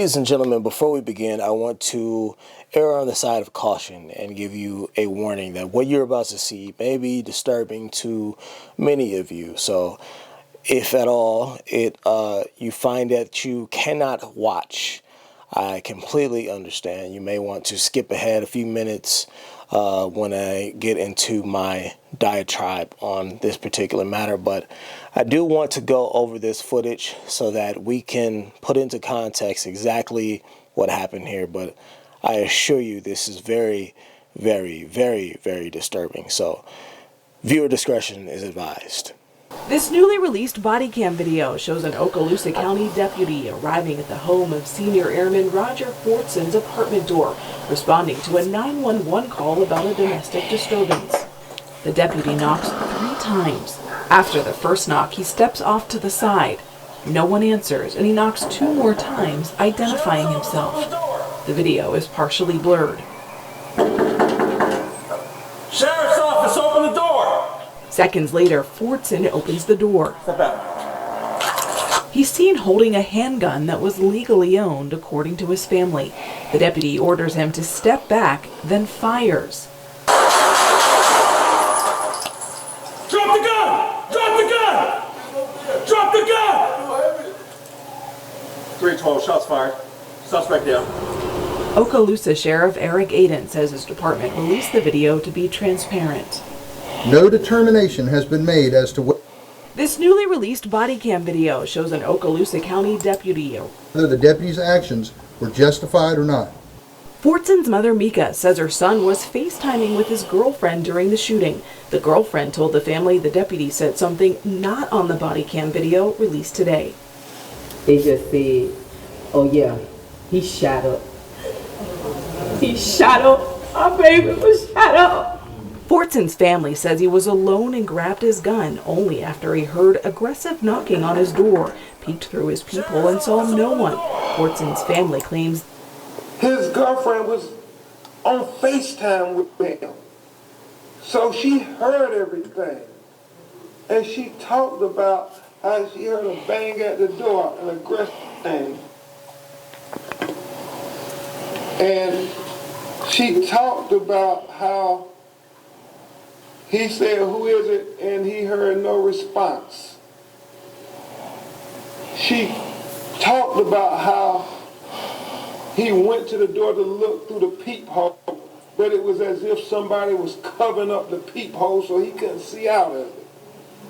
Ladies and gentlemen, before we begin, I want to err on the side of caution and give you a warning that what you're about to see may be disturbing to many of you. So if at all you find that you cannot watch, I completely understand. You may want to skip ahead a few minutes when I get into my diatribe on this particular matter, but I do want to go over this footage so that we can put into context exactly what happened here. But I assure you this is very, very, very, very disturbing. So viewer discretion is advised. This newly released body cam video shows an Okaloosa County deputy arriving at the home of Senior Airman Roger Fortson's apartment door, responding to a 911 call about a domestic disturbance. The deputy knocks 3 times. After the first knock, he steps off to the side. No one answers, and he knocks 2 more times, identifying himself. The video is partially blurred. Sheriff's office, open the door! Seconds later, Fortson opens the door. He's seen holding a handgun that was legally owned, according to his family. The deputy orders him to step back, then fires. Drop the gun! Drop the gun! Drop the gun! 312, shots fired. Suspect down. Okaloosa Sheriff Eric Aiden says his department released the video to be transparent. No determination has been made as to This newly released body cam video shows an Okaloosa County deputy. whether the deputy's actions were justified or not. Fortson's mother, Mika, says her son was FaceTiming with his girlfriend during the shooting. The girlfriend told the family the deputy said something not on the body cam video released today. They just said, oh yeah, he shot up. He shot up. Our baby was shot up. Fortson's family says he was alone and grabbed his gun only after he heard aggressive knocking on his door, peeked through his peephole and saw no one. Fortson's family claims his girlfriend was on FaceTime with him. So she heard everything. And she talked about how she heard him bang at the door, an aggressive thing. And she talked about how he said, who is it? And he heard no response. She talked about how he went to the door to look through the peephole, but it was as if somebody was covering up the peephole so he couldn't see out of it.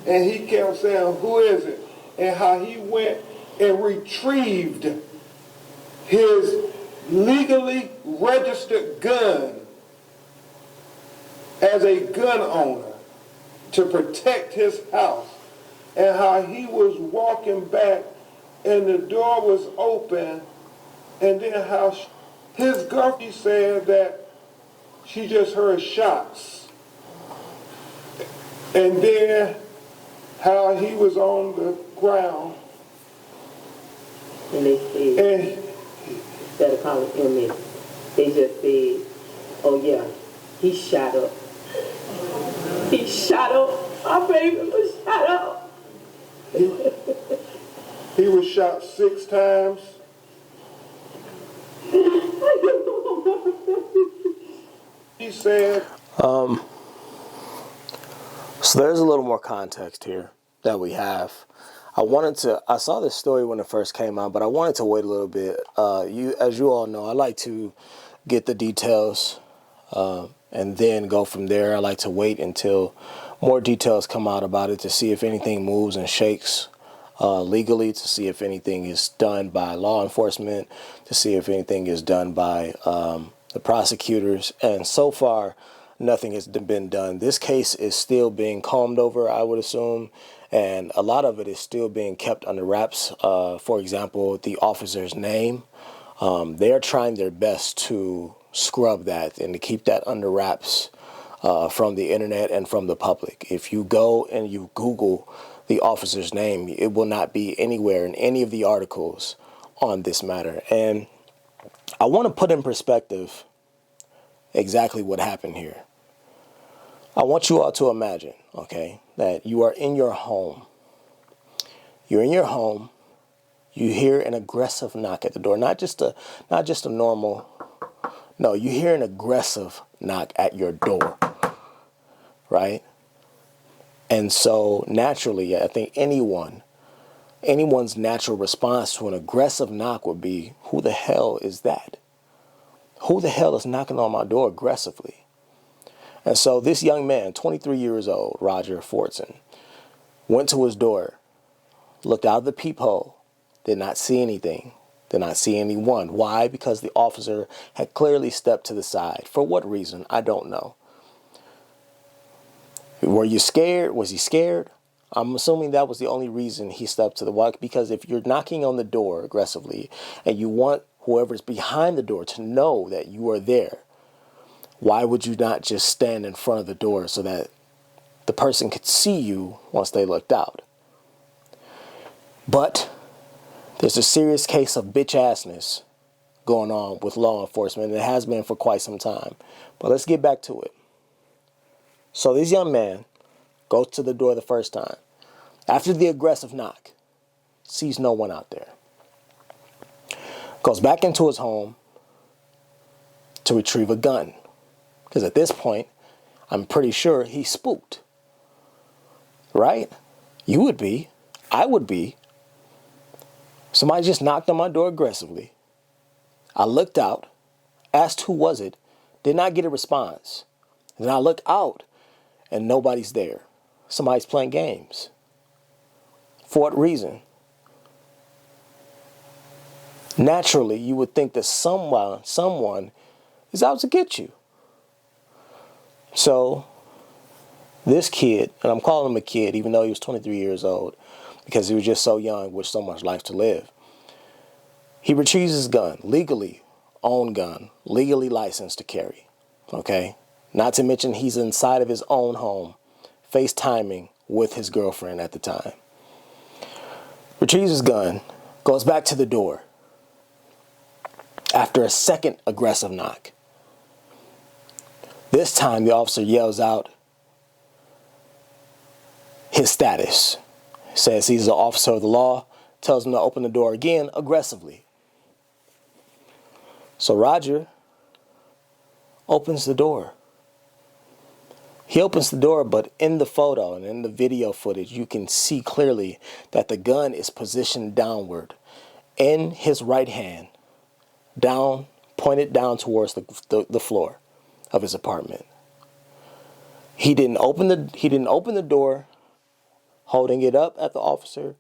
And he kept saying, who is it? And how he went and retrieved his legally registered gun as a gun owner to protect his house, and how he was walking back and the door was open, and then how his girlfriend said that she just heard shots, and then how he was on the ground. And they said, instead of calling Airman, they just said, oh yeah, he shot up. He shot up. Our baby was shot up. He was shot 6 times. He said, So there's a little more context here that we have. I saw this story when it first came out, but I wanted to wait a little bit. As you all know, I like to get the details and then go from there. I like to wait until more details come out about it to see if anything moves and shakes legally, to see if anything is done by law enforcement, to see if anything is done by the prosecutors. And so far, nothing has been done. This case is still being combed over, I would assume, and a lot of it is still being kept under wraps. For example, the officer's name. They are trying their best to scrub that and to keep that under wraps from the internet and from the public. If you go and you Google the officer's name, it will not be anywhere in any of the articles on this matter. And I want to put in perspective exactly what happened here. I want you all to imagine, okay, that you are in your home. You're in your home You hear an aggressive knock at the door, not just a normal. No, you hear an aggressive knock at your door, right? And so naturally, I think anyone's natural response to an aggressive knock would be, who the hell is that? Who the hell is knocking on my door aggressively? And so this young man, 23 years old, Roger Fortson, went to his door, looked out of the peephole, did not see anything, did not see anyone. Why? Because the officer had clearly stepped to the side. For what reason? I don't know. Were you scared? Was he scared? I'm assuming that was the only reason he stepped to the wall, because if you're knocking on the door aggressively and you want whoever's behind the door to know that you are there, why would you not just stand in front of the door so that the person could see you once they looked out? But there's a serious case of bitch-assness going on with law enforcement, and it has been for quite some time. But let's get back to it. So this young man goes to the door the first time. After the aggressive knock, sees no one out there. Goes back into his home to retrieve a gun. Because at this point, I'm pretty sure he's spooked. Right? You would be. I would be. Somebody just knocked on my door aggressively. I looked out, asked who was it, did not get a response. Then I look out and nobody's there. Somebody's playing games. For what reason? Naturally, you would think that someone is out to get you. So this kid, and I'm calling him a kid, even though he was 23 years old, because he was just so young with so much life to live. He retrieves his gun, legally owned gun, legally licensed to carry. Okay? Not to mention he's inside of his own home, FaceTiming with his girlfriend at the time. Retrieves his gun, goes back to the door after a second aggressive knock. This time the officer yells out his status. Says he's an officer of the law, tells him to open the door again aggressively. So Roger opens the door. He opens the door, but in the photo and in the video footage, you can see clearly that the gun is positioned downward in his right hand, down, pointed down towards the floor of his apartment. He didn't open the door holding it up at the officer.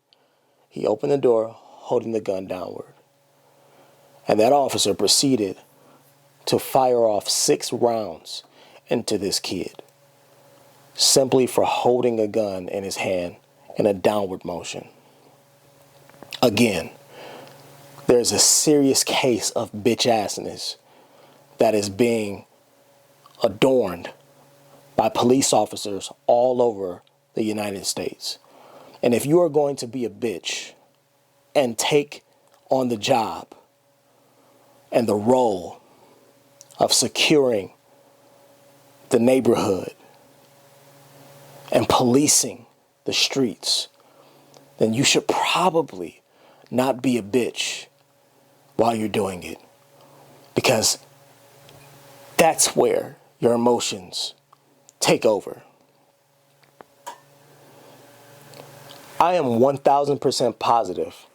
He opened the door holding the gun downward. And that officer proceeded to fire off 6 rounds into this kid, simply for holding a gun in his hand in a downward motion. Again, there's a serious case of bitch-assness that is being adorned by police officers all over the United States. And if you are going to be a bitch and take on the job and the role of securing the neighborhood and policing the streets, then you should probably not be a bitch while you're doing it, because that's where your emotions take over. I am 1000% positive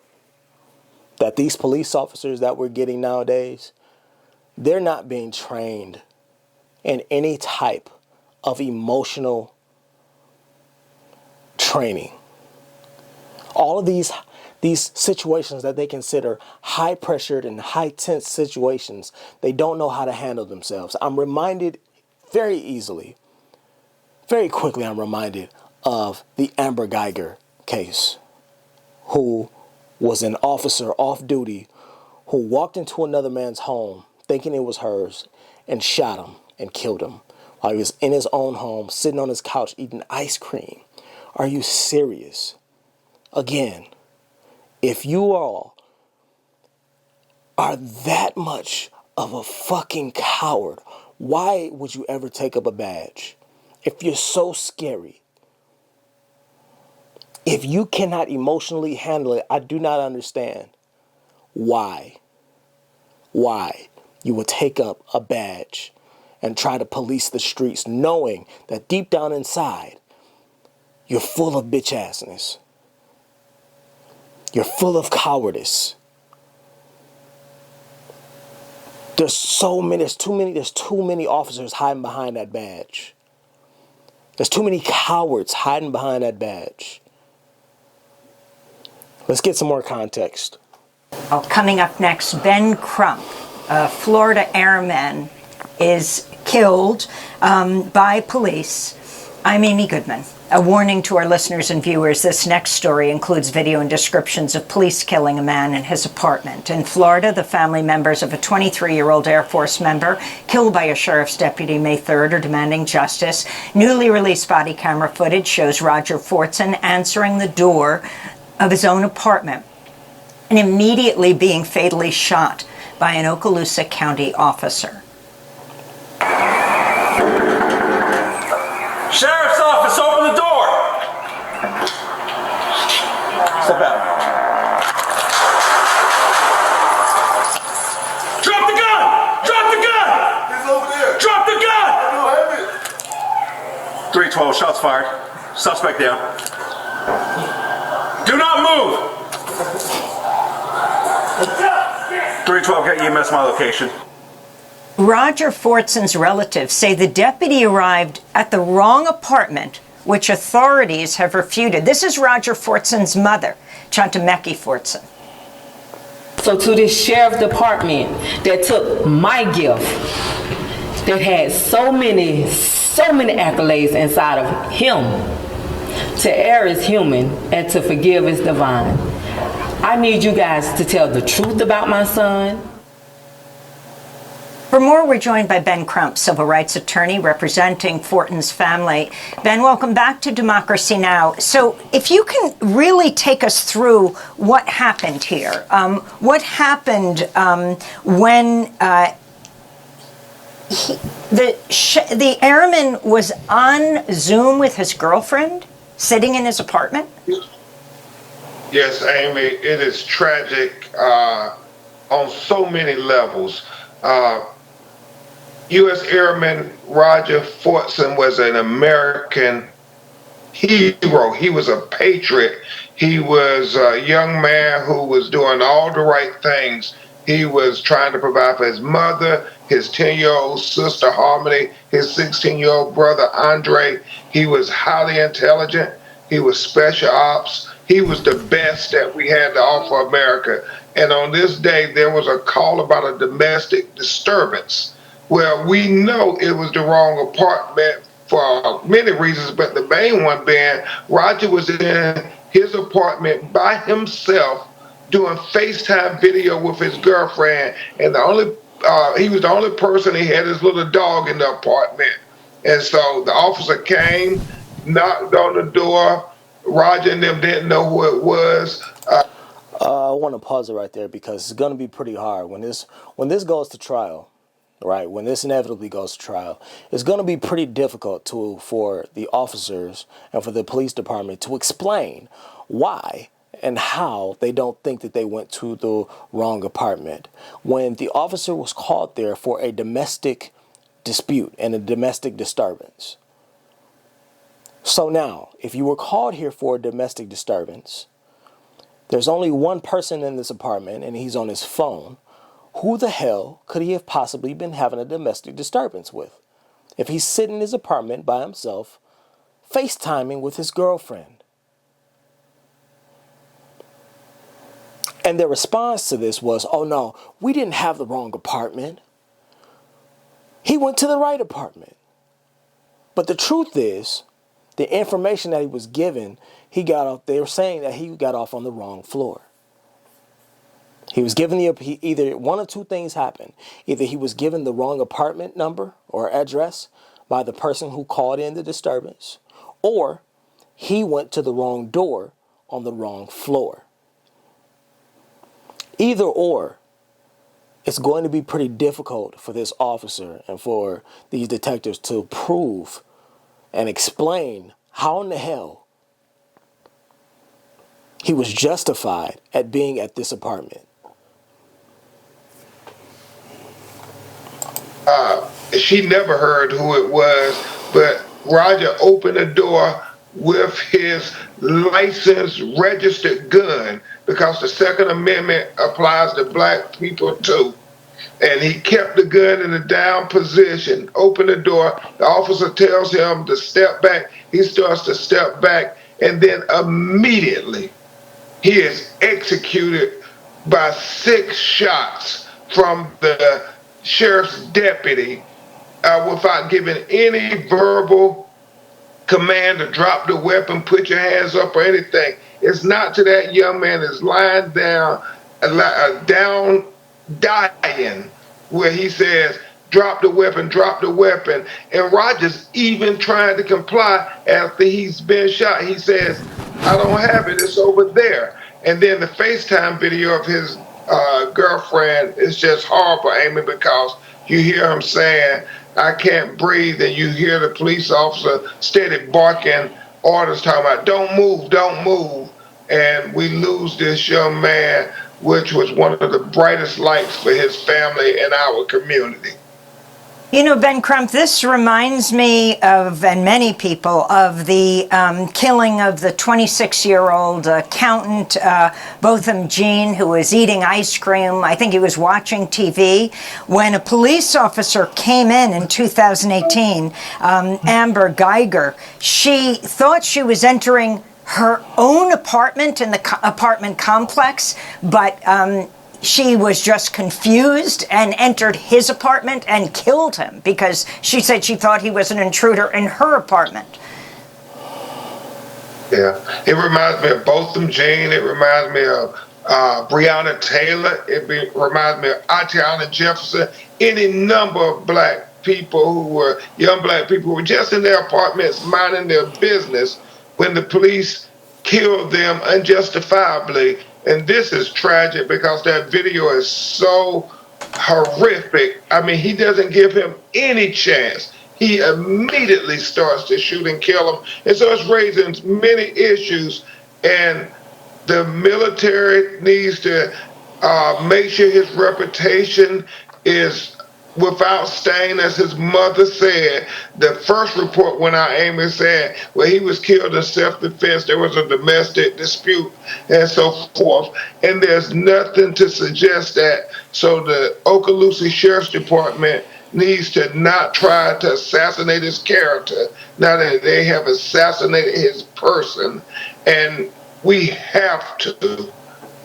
that these police officers that we're getting nowadays, they're not being trained in any type of emotional training. All of these situations that they consider high pressured and high tense situations, they don't know how to handle themselves. I'm reminded very quickly, I'm reminded of the Amber Geiger case, who was an officer off duty who walked into another man's home thinking it was hers and shot him and killed him while he was in his own home, sitting on his couch eating ice cream. Are you serious? Again, if you all are that much of a fucking coward, why would you ever take up a badge? If you're so scary, if you cannot emotionally handle it, I do not understand why you would take up a badge and try to police the streets, knowing that deep down inside, you're full of bitch assness. You're full of cowardice. There's too many officers hiding behind that badge. There's too many cowards hiding behind that badge. Let's get some more context. Coming up next, Ben Crump, a Florida airman, is killed by police. I'm Amy Goodman. A warning to our listeners and viewers, this next story includes video and descriptions of police killing a man in his apartment. In Florida, the family members of a 23-year-old Air Force member killed by a sheriff's deputy May 3rd are demanding justice. Newly released body camera footage shows Roger Fortson answering the door of his own apartment and immediately being fatally shot by an Okaloosa County officer. Sheriff's office, open the door! Step out. Drop the gun! Drop the gun! He's over there. Drop the gun! 312, shots fired. Suspect down. Do not move! 312, get EMS my location. Roger Fortson's relatives say the deputy arrived at the wrong apartment, which authorities have refuted. This is Roger Fortson's mother, Chantameki Fortson. So to this sheriff department that took my gift, that had so many accolades inside of him, to err is human and to forgive is divine. I need you guys to tell the truth about my son. For more, we're joined by Ben Crump, civil rights attorney representing Fortson's family. Ben, welcome back to Democracy Now! So if you can really take us through what happened here. What happened when the airman was on Zoom with his girlfriend, sitting in his apartment? Yes, Amy, it is tragic on so many levels. U.S. Airman Roger Fortson was an American hero. He was a patriot. He was a young man who was doing all the right things. He was trying to provide for his mother, his 10-year-old sister Harmony, his 16-year-old brother Andre. He was highly intelligent. He was special ops. He was the best that we had to offer America. And on this day, there was a call about a domestic disturbance. Well, we know it was the wrong apartment for many reasons, but the main one being Roger was in his apartment by himself doing FaceTime video with his girlfriend, and he was the only person. He had his little dog in the apartment. And so the officer came, knocked on the door. Roger and them didn't know who it was. I want to pause it right there because it's going to be pretty hard when this goes to trial. Right, when this inevitably goes to trial, it's going to be pretty difficult for the officers and for the police department to explain why and how they don't think that they went to the wrong apartment when the officer was called there for a domestic dispute and a domestic disturbance. So now, if you were called here for a domestic disturbance, there's only one person in this apartment and he's on his phone. Who the hell could he have possibly been having a domestic disturbance with? If he's sitting in his apartment by himself, FaceTiming with his girlfriend. And their response to this was, oh no, we didn't have the wrong apartment. He went to the right apartment. But the truth is, the information that he was given, they were saying that he got off on the wrong floor. He was given either one of two things happened. Either he was given the wrong apartment number or address by the person who called in the disturbance, or he went to the wrong door on the wrong floor. Either or, it's going to be pretty difficult for this officer and for these detectives to prove and explain how in the hell he was justified at being at this apartment. She never heard who it was, but Roger opened the door with his licensed registered gun because the Second Amendment applies to black people too. And he kept the gun in a down position, opened the door. The officer tells him to step back. He starts to step back, and then immediately he is executed by 6 shots from the sheriff's deputy without giving any verbal command to drop the weapon, put your hands up, or anything. It's not to that young man is lying down, down, dying, where he says, drop the weapon, drop the weapon. And Rogers even trying to comply after he's been shot. He says, I don't have it, it's over there. And then the FaceTime video of his girlfriend is just horrible, Amy, because you hear him saying, I can't breathe, and you hear the police officer steady barking orders talking about, don't move, don't move. And we lose this young man, which was one of the brightest lights for his family and our community. You know, Ben Crump, this reminds me of, and many people, of the killing of the 26-year-old accountant, Botham Jean, who was eating ice cream. I think he was watching TV. When a police officer came in 2018, Amber Geiger, she thought she was entering her own apartment in the apartment complex, but she was just confused and entered his apartment and killed him because she said she thought he was an intruder in her apartment. Yeah, it reminds me of Botham Jean. It reminds me of Breonna Taylor. Reminds me of Atiana Jefferson. Any number of black people who were, young black people who were just in their apartments minding their business when the police killed them unjustifiably. And this is tragic because that video is so horrific. I mean, he doesn't give him any chance. He immediately starts to shoot and kill him. And so it's raising many issues. And the military needs to make sure his reputation is without stain, as his mother said. The first report went out, Amy said, well, he was killed in self-defense. There was a domestic dispute and so forth. And there's nothing to suggest that. So the Okaloosa Sheriff's Department needs to not try to assassinate his character, now that they have assassinated his person. And we have to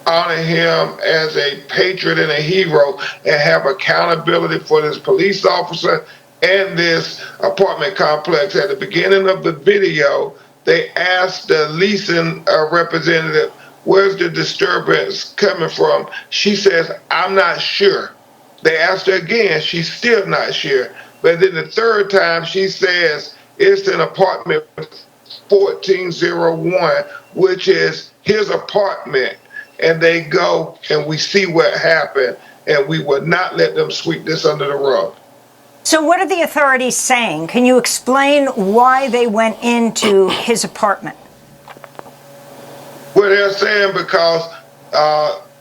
honor him as a patriot and a hero and have accountability for this police officer and this apartment complex. At the beginning of the video, they asked the leasing representative, where's the disturbance coming from? She says, I'm not sure. They asked her again, she's still not sure. But then the third time she says, it's an apartment 1401, which is his apartment. And they go and we see what happened, and we will not let them sweep this under the rug. So what are the authorities saying? Can you explain why they went into his apartment? Well, they're saying because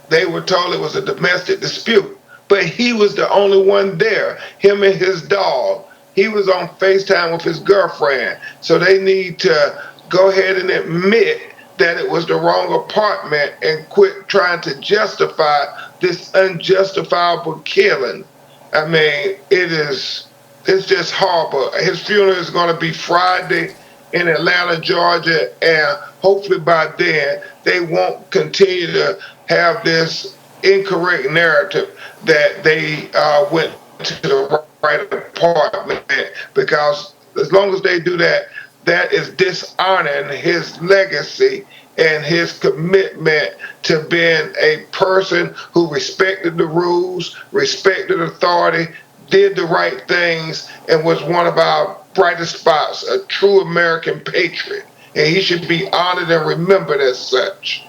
they were told it was a domestic dispute, but he was the only one there, him and his dog. He was on FaceTime with his girlfriend. So they need to go ahead and admit that it was the wrong apartment and quit trying to justify this unjustifiable killing. I mean, it's just horrible. His funeral is going to be Friday in Atlanta, Georgia, and hopefully by then they won't continue to have this incorrect narrative that they went to the right apartment, because as long as they do that, that is dishonoring his legacy and his commitment to being a person who respected the rules, respected authority, did the right things, and was one of our brightest spots, a true American patriot. And he should be honored and remembered as such.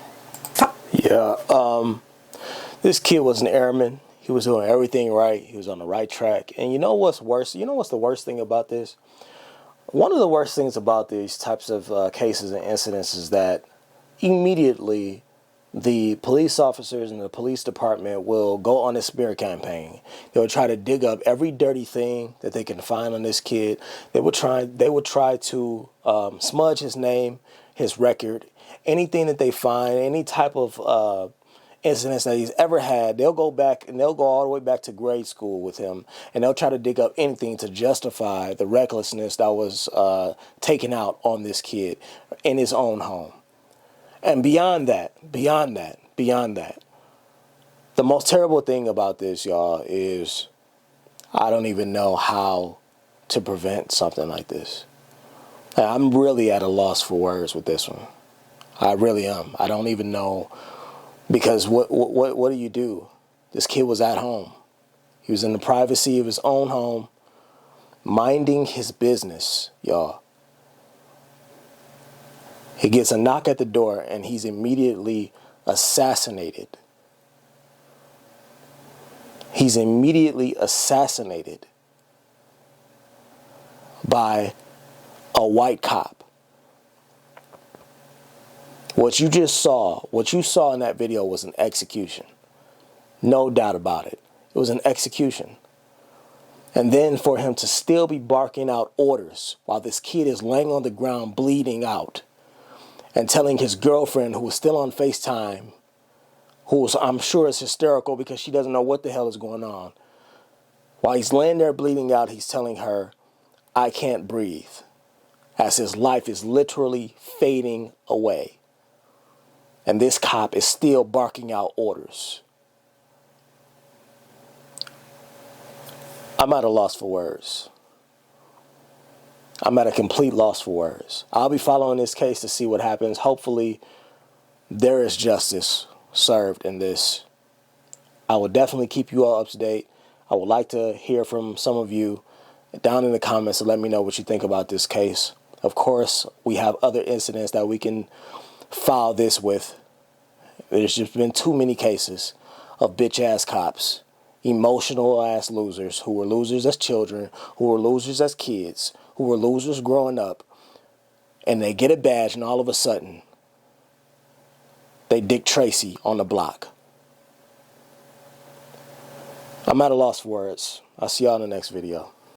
Yeah, this kid was an airman. He was doing everything right. He was on the right track. And you know what's worse? You know what's the worst thing about this? One of the worst things about these types of cases and incidents is that immediately the police officers in the police department will go on a smear campaign. They will try to dig up every dirty thing that they can find on this kid. They would try to smudge his name, his record, anything that they find, any type of incidents that he's ever had. They'll go back and they'll go all the way back to grade school with him, and they'll try to dig up anything to justify the recklessness that was taken out on this kid in his own home. And beyond that, the most terrible thing about this, y'all, is I don't even know how to prevent something like this. I'm really at a loss for words with this one. I really am. I don't even know, because what do you do? This kid was at home. He was in the privacy of his own home, minding his business, y'all. He gets a knock at the door and he's immediately assassinated. He's immediately assassinated by a white cop. What you saw in that video was an execution. No doubt about it. It was an execution. And then for him to still be barking out orders while this kid is laying on the ground bleeding out, and telling his girlfriend, who was still on FaceTime, I'm sure is hysterical because she doesn't know what the hell is going on. While he's laying there bleeding out, he's telling her, "I can't breathe," as his life is literally fading away. And this cop is still barking out orders. I'm at a loss for words. I'm at a complete loss for words. I'll be following this case to see what happens. Hopefully, there is justice served in this. I will definitely keep you all up to date. I would like to hear from some of you down in the comments to let me know what you think about this case. Of course, we have other incidents that we can file this with. There's just been too many cases of bitch-ass cops, emotional-ass losers who were losers as children, who were losers as kids, who were losers growing up, and they get a badge and all of a sudden they Dick Tracy on the block. I'm at a loss for words. I'll see y'all in the next video.